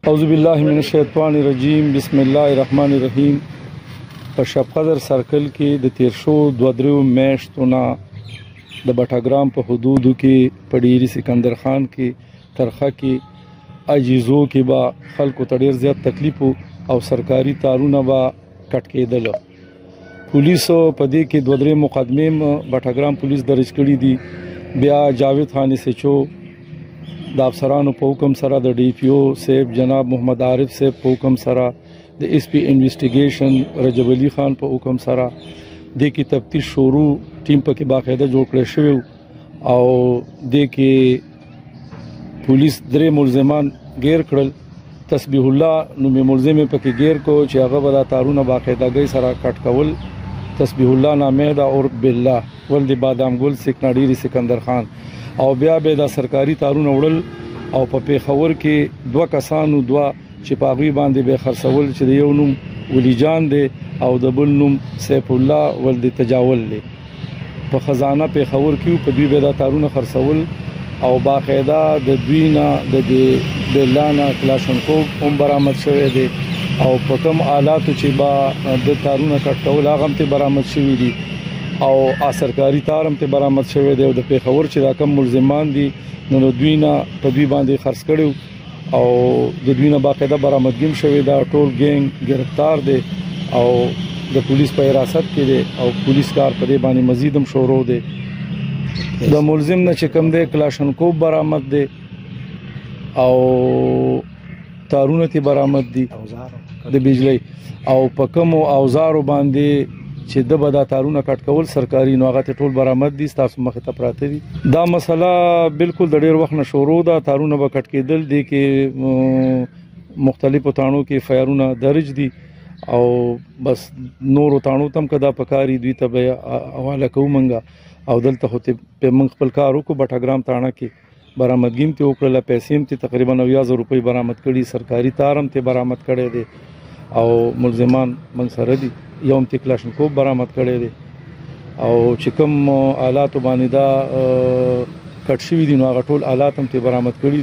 اعوذ باللہ من الشیطان الرجیم بسم الله الرحمن الرحیم. په شب قدر سرکل کې د تیر شو 2-3 میاشتونه د بټاګرام په حدودو کې په ډیری سکندر خان کې ترخه کې عجیزو کې با خلکو ته ډیر زیات تکلیف او سرکاري تارونه با کټ کېدل. پولیسو په دې کې 2-3 مقدمې بټاګرام پولیس درج کړي دي. بیا جاوید خان سچو د افسرانو په حکم سره د ډي پی او صاحب جناب محمد عارف صاحب په حکم سره د ایس پی انویسټیګیشن رجب علي خان په حکم سره د کی تفتیش شروع ټیم په باقاعده جوړ کړی شو او د کی پولیس 3 ملزمان غیر کړل. تسبیح الله نو ملزم په کې غیر کو چې هغه ولا تارونه باقاعدګۍ سره کټ کول. تسبیح الله نامه دا اور بالله ولدی بادام ګل سکناډيري سکندر خان او بیا به د سرکاري تارونه وړل او په پیښور کې 2 کسانو چې په غوي باندې به خرڅول چې یو نوم ولی جان دی او د بل نوم سیف الله ولدی تجاول دی. په خزانه پیښور کې په دوی به د تارونه خرڅول او باقاعده د دوی نه د بلانا کلاشنکوف هم برآمد شوی دی او په کوم آلاتو چې با د تارونه کټول هغه هم ته برآمد شوی دي او سرکاري تارم ته برآمد شوی دی او د پیښور چې دا کم ملزمان دي نو دوی نه په دوی باندې خرڅ کړو او د دوی نه باقاعده برآمدګیم شوی دا ټول ګینګ گرفتار دي او د پولیس په حراست کې دي او پولیس کار په دې باندې مزید هم شروع دي. د ملزم نه چې کم دی کلاشنکوف برآمد دي او تارونه ته برآمد دي د بجلی او په کوم اوزارو باندې چې د بدا تارونه کټ کول سرکاري نو هغه ټول برآمد دي. تاسو مخ ته پراته دي. دا مسله بالکل د ډیر وخت نه شروع ده. تارونه به کټ کېدل دي کې مختلفو تانو کې فایرونه درج دي او بس نورو تانو تم کدا پکاري دوی ته حواله کومنګا او دلته هته په من خپل کارو کو بټاګرام تاڼه کې برآمدګیم ته وکړه. پیسې ته تقریبا 90,000 روپۍ برآمد کړي. سرکاري تارم ته برآمد کړي دي او ملزمان من سره دي. یوم ته کلاشنکوف برآمد کړي دي او چې کوم آلات باندې دا کټ شوی دي نو هغه ټول آلات هم ته برآمد کړي.